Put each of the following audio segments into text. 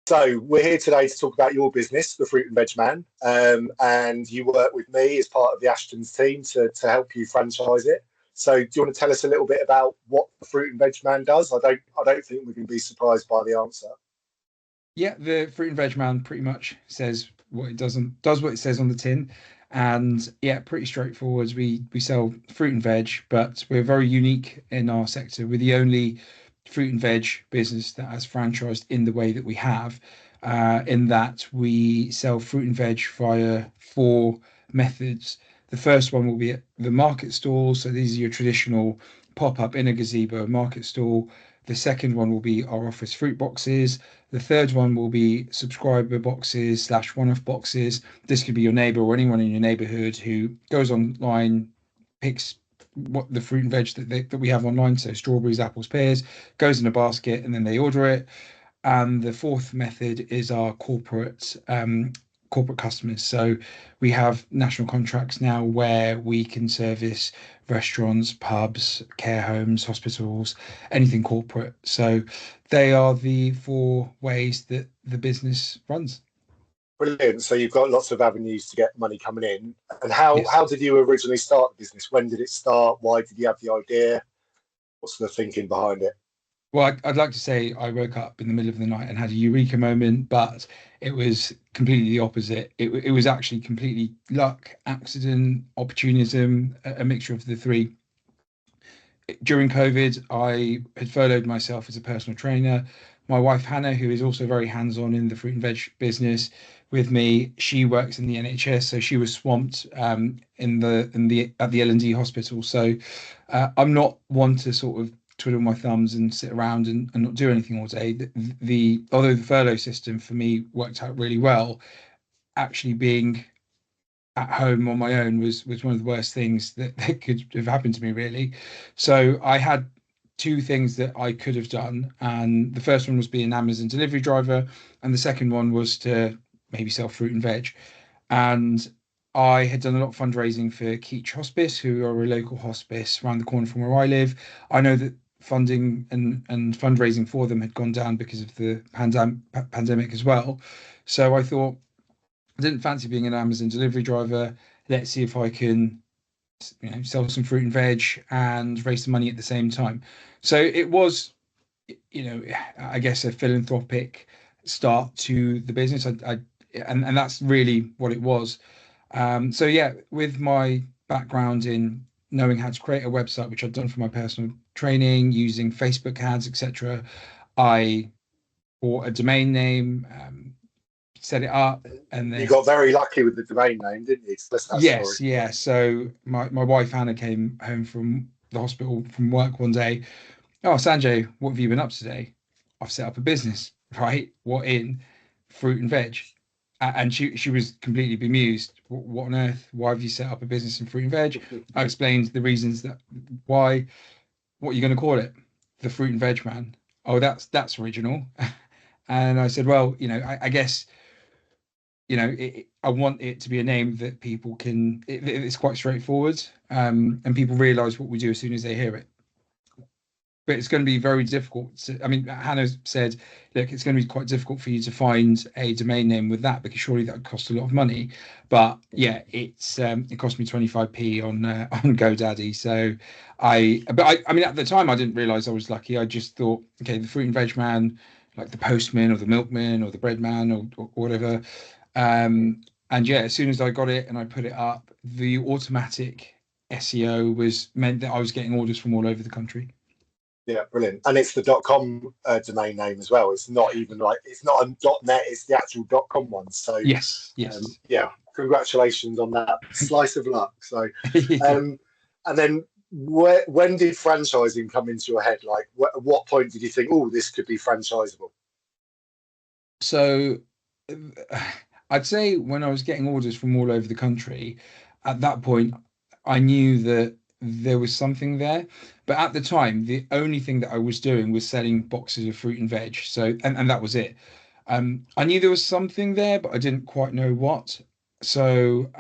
So we're here today to talk about your business, the Fruit and Veg Man, and you work with me as part of the Ashtons team to help you franchise it. So do you want to tell us a little bit about what the Fruit and Veg Man does? I don't think we can be surprised by the answer. Yeah, the Fruit and Veg Man pretty much says what it does what it says on the tin, and yeah, pretty straightforward. We sell fruit and veg, but we're very unique in our sector. We're the only fruit and veg business that has franchised in the way that we have, in that we sell fruit and veg via four methods. The first one will be at the market stall. So these are your traditional pop-up in a gazebo market stall. The second one will be our office fruit boxes. The third one will be subscriber boxes / one-off boxes. This could be your neighbor or anyone in your neighborhood who goes online, picks what the fruit and veg that we have online, so strawberries, apples, pears, goes in a basket, and then they order it. And the fourth method is our corporate customers. So we have national contracts now where we can service restaurants, pubs, care homes, hospitals, anything corporate. So they are the four ways that the business runs. Brilliant. So you've got lots of avenues to get money coming in. And Yes. how did you originally start the business? When did it start? Why did you have the idea? What's the thinking behind it? Well, I'd like to say I woke up in the middle of the night and had a eureka moment, but it was completely the opposite. It was actually completely luck, accident, opportunism, a mixture of the three. During COVID, I had furloughed myself as a personal trainer. My wife Hannah, who is also very hands-on in the fruit and veg business with me, she works in the NHS, so she was swamped in the at the L&D hospital. So I'm not one to sort of twiddle my thumbs and sit around and not do anything all day. Although the furlough system for me worked out really well, actually being at home on my own was one of the worst things that could have happened to me, really. So I had two things that I could have done, and the first one was be an Amazon delivery driver, and the second one was to maybe sell fruit and veg. And I had done a lot of fundraising for Keach Hospice, who are a local hospice around the corner from where I live. I know that funding and fundraising for them had gone down because of the pandemic as well. So I thought, I didn't fancy being an Amazon delivery driver. Let's see if I can, sell some fruit and veg and raise some money at the same time. So it was, I guess a philanthropic start to the business. And that's really what it was. So yeah, with my background in knowing how to create a website, which I've done for my personal training, using Facebook ads, etc., I bought a domain name, set it up, and You then got very lucky with the domain name, didn't you? Tell us that story. yes, yeah. So my wife Hannah came home from the hospital from work one day. Oh, Sanjay, what have you been up to today? I've set up a business, right? What in fruit and veg? And she was completely bemused. What on earth? Why have you set up a business in fruit and veg? I explained the reasons that why. What are you going to call it? The Fruit and Veg Man. Oh, that's original. And I said, well, I guess I want it to be a name that people can. It's quite straightforward, and people realise what we do as soon as they hear it. But it's going to be very difficult. I mean, Hannah said, look, it's going to be quite difficult for you to find a domain name with that because surely that would cost a lot of money. But yeah, it cost me 25p on on GoDaddy. So I mean, at the time I didn't realise I was lucky. I just thought, okay, the Fruit and Veg Man, like the postman or the milkman or the bread man or whatever. And yeah, as soon as I got it and I put it up, the automatic SEO was meant that I was getting orders from all over the country. Yeah, brilliant. And it's the .com domain name as well. It's not even like it's not a .net. It's the actual .com one. So Yes. yeah, congratulations on that slice of luck. So Yeah. and then when did franchising come into your head? Like, at what point did you think, oh, this could be franchisable? So I'd say when I was getting orders from all over the country, at that point, I knew that there was something there. But at the time, the only thing that I was doing was selling boxes of fruit and veg. So, and that was it. I knew there was something there, but I didn't quite know what. So,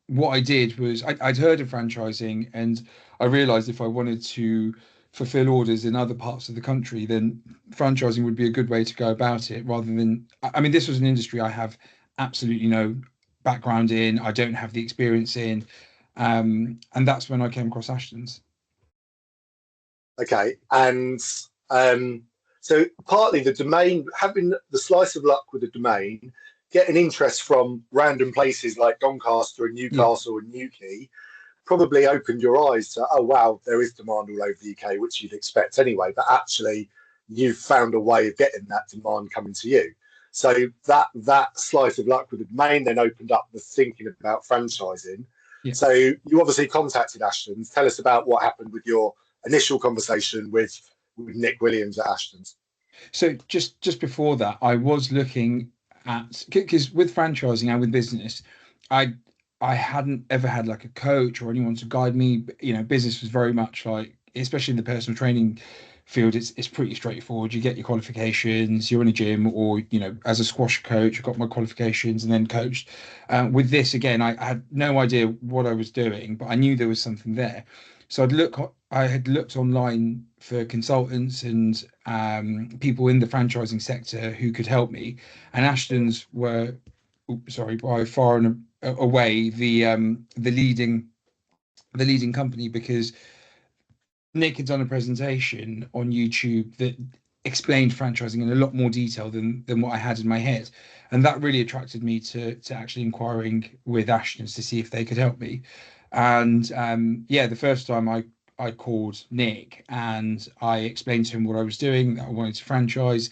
what I did was I'd heard of franchising, and I realized if I wanted to fulfill orders in other parts of the country, then franchising would be a good way to go about it, rather than, I mean, this was an industry I have absolutely no background in, I don't have the experience in, and that's when I came across Ashtons. Okay, and so partly the domain, having the slice of luck with the domain, getting interest from random places like Doncaster and Newcastle and Newquay, probably opened your eyes to, oh wow, there is demand all over the UK, which you'd expect anyway, but actually you've found a way of getting that demand coming to you. So that slice of luck with the domain then opened up the thinking about franchising. Yeah. So you obviously contacted Ashtons. Tell us about what happened with your initial conversation with Nick Williams at Ashtons. So just before that, I was looking at, because with franchising and with business, I hadn't ever had like a coach or anyone to guide me. You know, business was very much like, especially in the personal training field, it's pretty straightforward. You get your qualifications, you're in a gym, or, you know, as a squash coach, I got my qualifications and then coached. With this, again, I had no idea what I was doing, but I knew there was something there. So I had looked online for consultants and people in the franchising sector who could help me, and Ashtons were, by far and away the leading company, because Nick had done a presentation on YouTube that explained franchising in a lot more detail than what I had in my head, and that really attracted me to actually inquiring with Ashtons to see if they could help me. And the first time I called Nick and I explained to him what I was doing, that I wanted to franchise,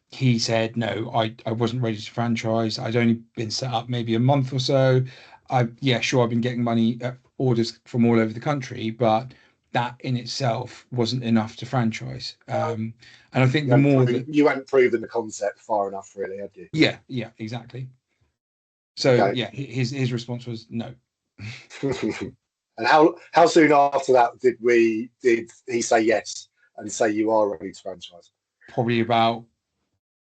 he said no, I wasn't ready to franchise. I'd only been set up maybe a month or so. I've been getting money orders from all over the country, but that in itself wasn't enough to franchise. And I think the more that you hadn't proven the concept far enough, really, had you? Yeah, exactly. So Okay. yeah, his response was no. And how soon after that did he say yes and say you are ready to franchise? Probably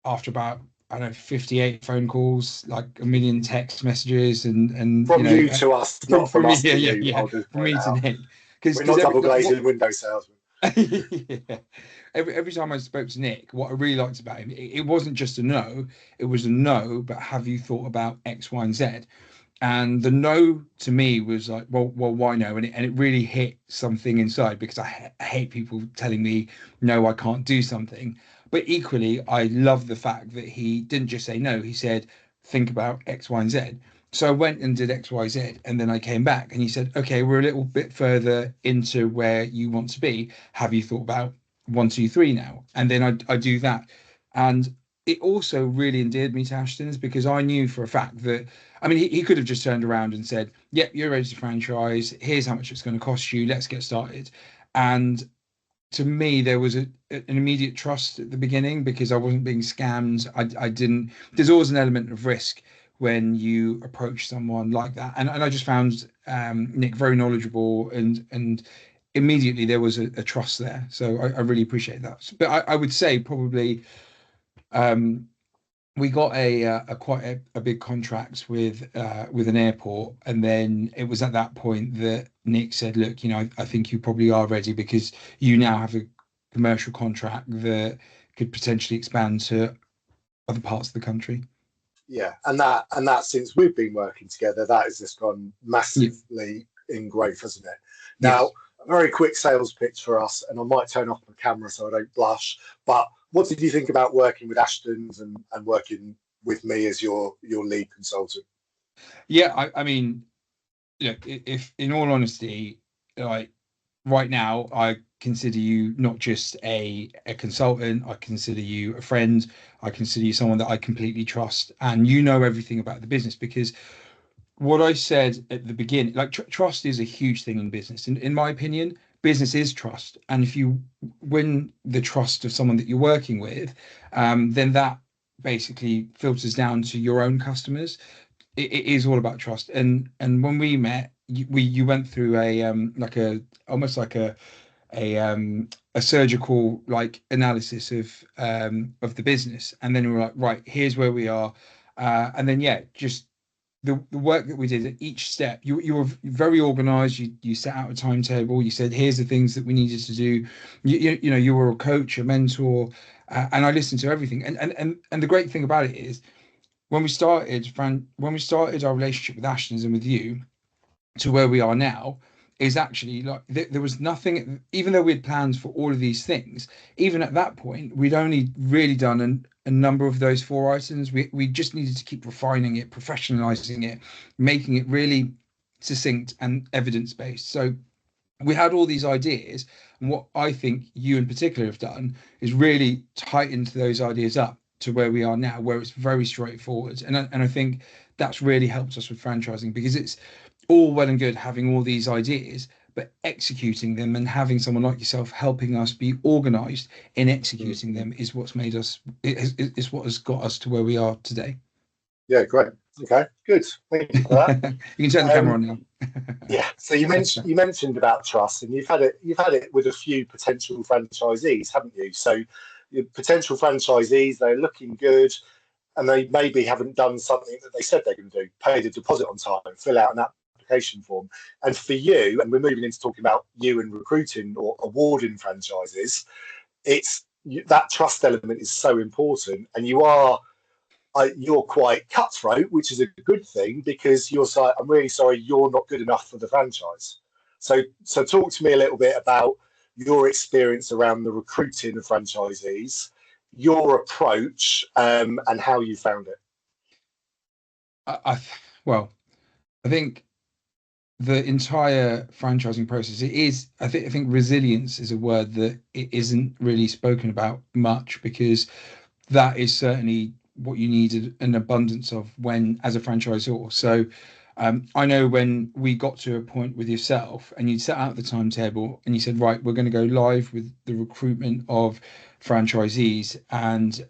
after about, I don't know, 58 phone calls, like a million text messages, and from you to us, not from us to you. Yeah. From me to Nick, because we're not double glazing window salesmen. Yeah. Every time I spoke to Nick, what I really liked about him, it wasn't just a no, it was a no, but have you thought about X, Y, and Z? And the no to me was like, well, why no? And it really hit something inside, because I hate people telling me no, I can't do something. But equally, I love the fact that he didn't just say no, he said, think about X, Y, and Z. So I went and did X, Y, Z, and then I came back and he said, okay, we're a little bit further into where you want to be. Have you thought about 1, 2, 3 now? And then I do that. And it also really endeared me to Ashtons, because I knew for a fact that, I mean, he could have just turned around and said, yep, you're ready to franchise. Here's how much it's going to cost you. Let's get started. And to me, there was an immediate trust at the beginning, because I wasn't being scammed. I didn't, there's always an element of risk when you approach someone like that. And I just found Nick very knowledgeable, and immediately there was a trust there. So I really appreciate that. But I would say probably we got a quite a big contract with an airport, and then it was at that point that Nick said, look, you know, I think you probably are ready, because you now have a commercial contract that could potentially expand to other parts of the country. Yeah, and that since we've been working together, that has just gone massively in growth, hasn't it? Now, Yes. a very quick sales pitch for us, and I might turn off my camera so I don't blush, but what did you think about working with Ashtons and working with me as your lead consultant? Yeah, I mean, look, if in all honesty, like right now, I consider you not just a consultant, I consider you a friend, I consider you someone that I completely trust, and you know everything about the business. Because what I said at the beginning, like trust is a huge thing in business. In my opinion, business is trust. And if you win the trust of someone that you're working with, then that basically filters down to your own customers. It is all about trust. And when we met, you went through a like a almost like a surgical like analysis of the business, and then we were like, right, here's where we are, and then just the work that we did at each step, you were very organized. You set out a timetable. You said, here's the things that we needed to do. You know, you were a coach, a mentor, and I listened to everything. And the great thing about it is, when we started, when we started our relationship with Ashtons and with you, to where we are now, is actually like there was nothing. Even though we had plans for all of these things, even at that point, we'd only really done a number of those 4 items. We just needed to keep refining it, professionalizing it, making it really succinct and evidence based. So we had all these ideas, and what I think you in particular have done is really tightened those ideas up to where we are now, where it's very straightforward. And I think that's really helped us with franchising, because it's all well and good having all these ideas, but executing them and having someone like yourself helping us be organized in executing them is what's made us, is what has got us to where we are today. Yeah, great. Okay, good. Thank you for that. You can turn the camera on now. Yeah. So you mentioned about trust, and you've had it with a few potential franchisees, haven't you? So your potential franchisees, they're looking good, and they maybe haven't done something that they said they're going to do, pay the deposit on time, fill out an application form. And for you, and we're moving into talking about you and recruiting or awarding franchises, it's that trust element is so important, and you're quite cutthroat, which is a good thing, because you're like, I'm really sorry, you're not good enough for the franchise. So talk to me a little bit about your experience around the recruiting of franchisees, your approach, and how you found it. Well, I think the entire franchising process, it is, I think resilience is a word that it isn't really spoken about much, because that is certainly what you need an abundance of when as a franchisor. So I know when we got to a point with yourself and you'd set out the timetable and you said, right, we're going to go live with the recruitment of franchisees, and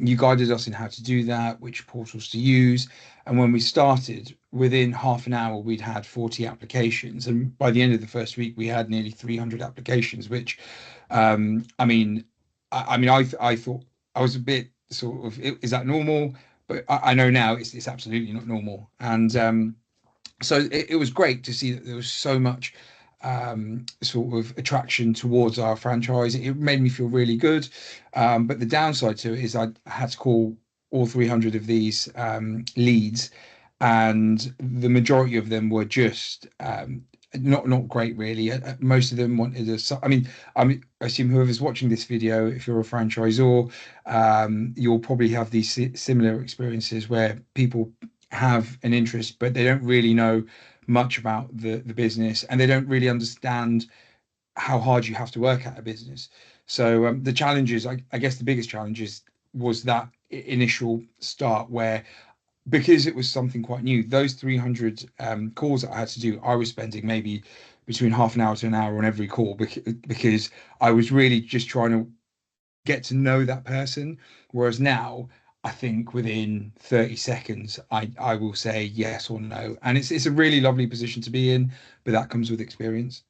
you guided us in how to do that, which portals to use. And when we started, within half an hour, we'd had 40 applications. And by the end of the first week, we had nearly 300 applications, which I thought I was a bit sort of, is that normal? But I know now it's absolutely not normal. And so it was great to see that there was so much sort of attraction towards our franchise. It made me feel really good. But the downside to it is I had to call all 300 of these leads, and the majority of them were just not great, really. Most of them wanted a. I assume whoever's watching this video, if you're a franchisor, you'll probably have these similar experiences where people have an interest, but they don't really know much about the business, and they don't really understand how hard you have to work at a business. So the challenges, I guess, the biggest challenges was that initial start where, because it was something quite new, those 300 calls that I had to do, I was spending maybe between half an hour to an hour on every call, because I was really just trying to get to know that person. Whereas now, I think within 30 seconds, I will say yes or no. And it's a really lovely position to be in, but that comes with experience.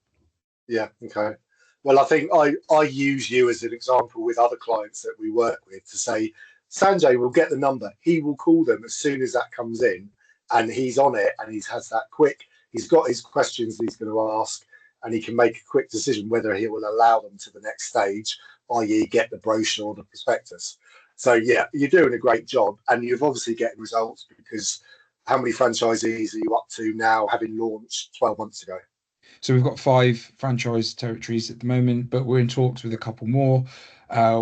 Yeah, okay. Well, I think I use you as an example with other clients that we work with to say, Sanjay will get the number. He will call them as soon as that comes in, and he's on it, and he has that quick. He's got his questions that he's going to ask, and he can make a quick decision whether he will allow them to the next stage, i.e., get the brochure or the prospectus. So yeah, you're doing a great job, and you've obviously getting results, because how many franchisees are you up to now, having launched 12 months ago? So we've got 5 franchise territories at the moment, but we're in talks with a couple more.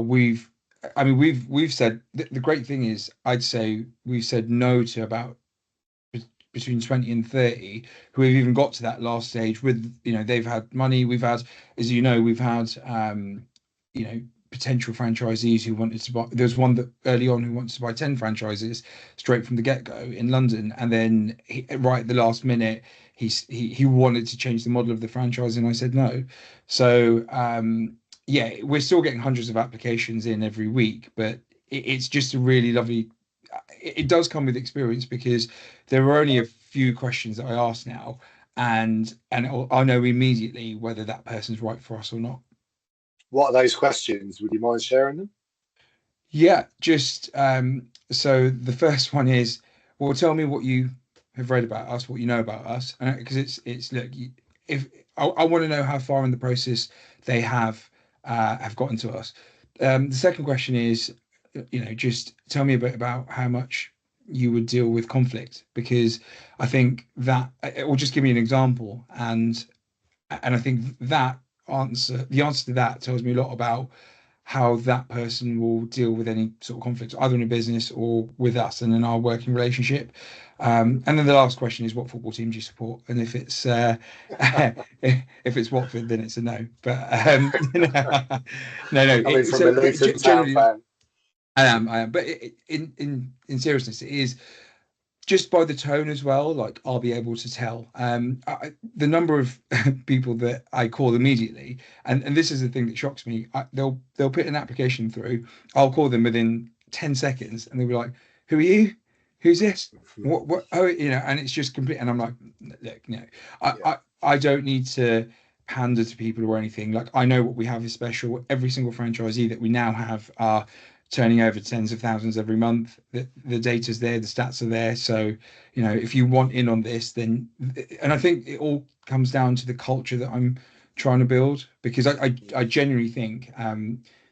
We've said the great thing is, I'd say we've said no to about between 20 and 30 who have even got to that last stage with, they've had money. We've had, as we've had potential franchisees who wanted to buy. There was one that early on who wanted to buy 10 franchises straight from the get-go in London, and then right at the last minute he wanted to change the model of the franchise, and I said no. So yeah, we're still getting hundreds of applications in every week, but it's just a really lovely. It does come with experience, because there are only a few questions that I ask now, and I know immediately whether that person's right for us or not. What are those questions? Would you mind sharing them? Yeah, just so the first one is, well, tell me what you have read about us, what you know about us, because it's look, if I want to know how far in the process they have gotten to us. The second question is, just tell me a bit about how much you would deal with conflict, because I think that, or just give me an example, and I think the answer to that tells me a lot about how that person will deal with any sort of conflicts, either in a business or with us and in our working relationship. And then the last question is, what football team do you support? And if it's if it's Watford, then it's a no. But no. Coming from So a Luton Town generally, fan. I am. But in seriousness, it is just by the tone as well. Like, I'll be able to tell. The number of people that I call immediately, and this is the thing that shocks me. They'll put an application through. I'll call them within 10 seconds, and they'll be like, "Who are you? Who's this? What? Oh, and it's just complete." And I'm like, "Look, I don't need to pander to people or anything. Like, I know what we have is special. Every single franchisee that we now have are turning over tens of thousands every month. The data's there, the stats are there. So, if you want in on this, then, and I think it all comes down to the culture that I'm trying to build, because I genuinely think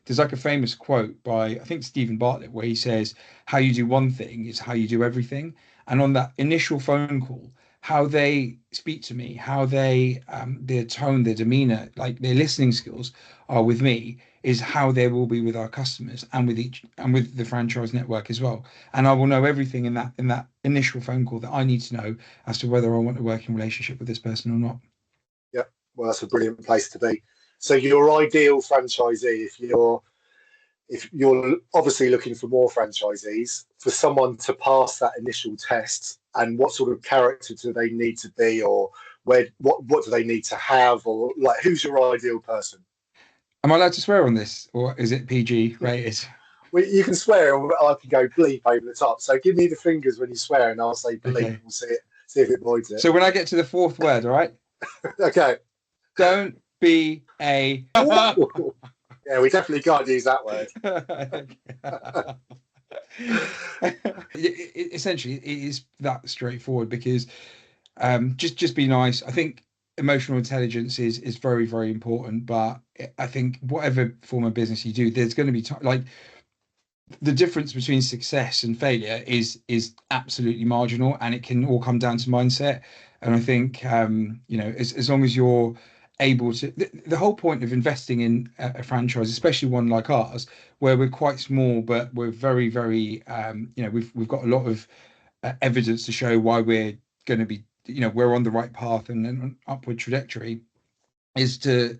there's like a famous quote by, I think, Stephen Bartlett, where he says, how you do one thing is how you do everything. And on that initial phone call, how they speak to me, how their tone, their demeanor, like their listening skills are with me, is how they will be with our customers and with the franchise network as well. And I will know everything in that initial phone call that I need to know as to whether I want a working relationship with this person or not. Yeah, well, that's a brilliant place to be. So your ideal franchisee, if you're obviously looking for more franchisees, for someone to pass that initial test, and what sort of character do they need to be, or what do they need to have, or like, who's your ideal person? Am I allowed to swear on this, or is it PG rated? Well, you can swear, or I can go bleep over the top. So give me the fingers when you swear, and I'll say bleep. Okay. We'll see if it voids it. So when I get to the fourth word, all right? Okay. Don't be a. Yeah, we definitely can't use that word. Essentially, it is that straightforward, because just be nice. I think emotional intelligence is very, very important, but I think whatever form of business you do, there's going to be like, the difference between success and failure is absolutely marginal, and it can all come down to mindset. And I think as long as you're able to, the whole point of investing in a franchise, especially one like ours, where we're quite small but we're very, very we've got a lot of evidence to show why we're going to be, we're on the right path and an upward trajectory, is to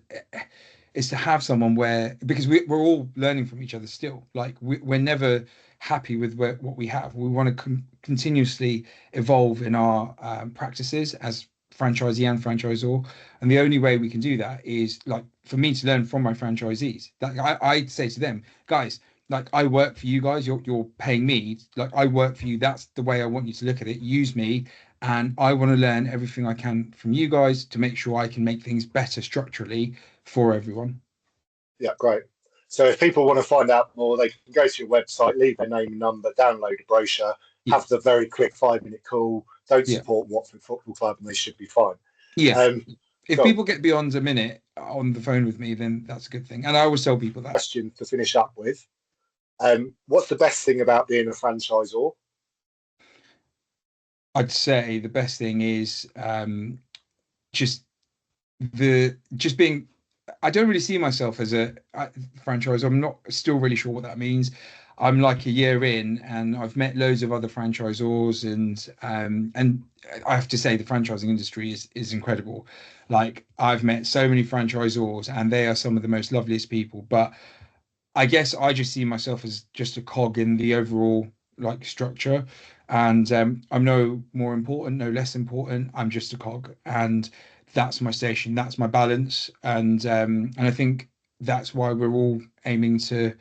have someone where, because we're all learning from each other still. Like, we're never happy with what we have. We want to continuously evolve in our practices as franchisee and franchisor, and the only way we can do that is, like, for me to learn from my franchisees. Like, I say to them, guys, like, I work for you guys, you're paying me, like, I work for you. That's the way I want you to look at it. Use me, and I want to learn everything I can from you guys to make sure I can make things better structurally for everyone. Yeah, great. So if people want to find out more, they can go to your website, leave their name and number, download a brochure, have the very quick 5-minute call. Don't support Watford Football Club, and they should be fine. Yeah. If people get beyond a minute on the phone with me, then that's a good thing. And I always tell people that. Question to finish up with. What's the best thing about being a franchisor? I'd say the best thing is just being. I don't really see myself as a franchisor. I'm not still really sure what that means. I'm like a year in, and I've met loads of other franchisors, and I have to say the franchising industry is incredible. Like, I've met so many franchisors, and they are some of the most loveliest people. But I guess I just see myself as just a cog in the overall, like, structure, and I'm no more important, no less important. I'm just a cog, and that's my station, that's my balance, and I think that's why we're all aiming to.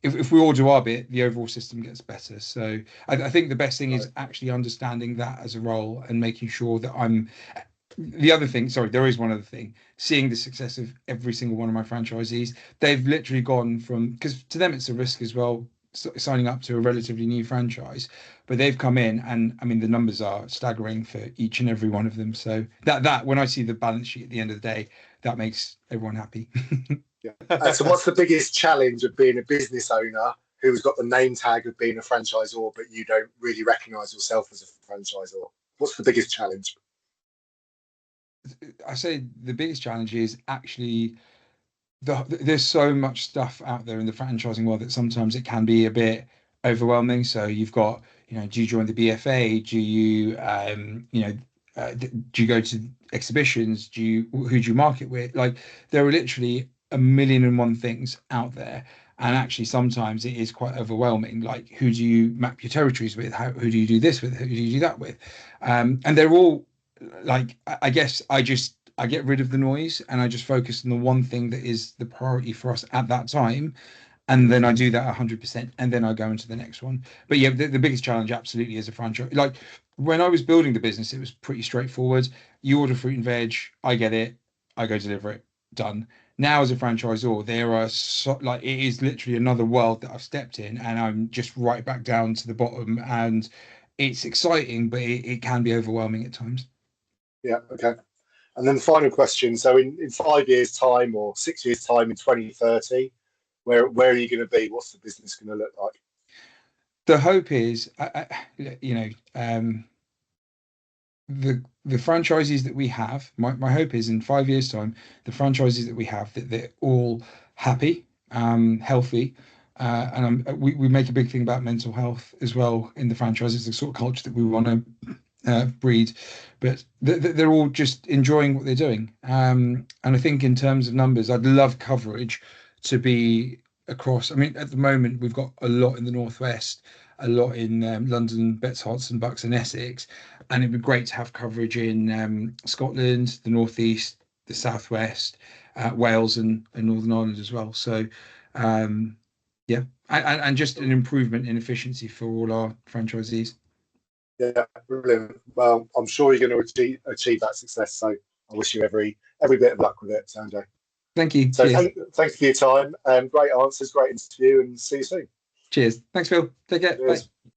If we all do our bit, the overall system gets better. So I think the best thing is actually understanding that as a role and making sure that I'm. The other thing, sorry, there is one other thing, seeing the success of every single one of my franchisees. They've literally gone from, because to them it's a risk as well, signing up to a relatively new franchise, but they've come in, and I mean the numbers are staggering for each and every one of them. So that when I see the balance sheet at the end of the day, that makes everyone happy. Yeah. So what's the biggest challenge of being a business owner who's got the name tag of being a franchisor, but you don't really recognise yourself as a franchisor? What's the biggest challenge? I say the biggest challenge is actually there's so much stuff out there in the franchising world that sometimes it can be a bit overwhelming. So you've got, do you join the BFA? Do you, do you go to exhibitions? Who do you market with? Like, there are literally a million and one things out there. And actually, sometimes it is quite overwhelming. Like, who do you map your territories with? Who do you do this with? Who do you do that with? And they're all like, I guess I get rid of the noise and I just focus on the one thing that is the priority for us at that time. And then I do that 100%, and then I go into the next one. But yeah, the biggest challenge absolutely is a franchise. Like, when I was building the business, it was pretty straightforward. You order fruit and veg, I get it, I go deliver it, done. Now, as a franchisor, there are like, it is literally another world that I've stepped in, and I'm just right back down to the bottom. And it's exciting, but it can be overwhelming at times. Yeah, okay. And then the final question. So in 5 years' time or 6 years' time in 2030, where are you going to be? What's the business going to look like? The hope is, the franchises that we have, my hope is in 5 years' time, the franchises that we have, that they're all happy, healthy, and we make a big thing about mental health as well in the franchises, the sort of culture that we want to breed, but they're all just enjoying what they're doing. And I think in terms of numbers, I'd love coverage to be across. I mean, at the moment, we've got a lot in the Northwest, a lot in London, Betts, Herts, Bucks, and Essex, and it'd be great to have coverage in Scotland, the Northeast, the Southwest, Wales, and Northern Ireland as well. So, yeah, and just an improvement in efficiency for all our franchisees. Yeah, brilliant. Well, I'm sure you're going to achieve that success. So I wish you every bit of luck with it, Sanjay. Thank you. So thanks for your time. Great answers, great interview, and see you soon. Cheers. Thanks, Phil. Take care. Cheers. Bye.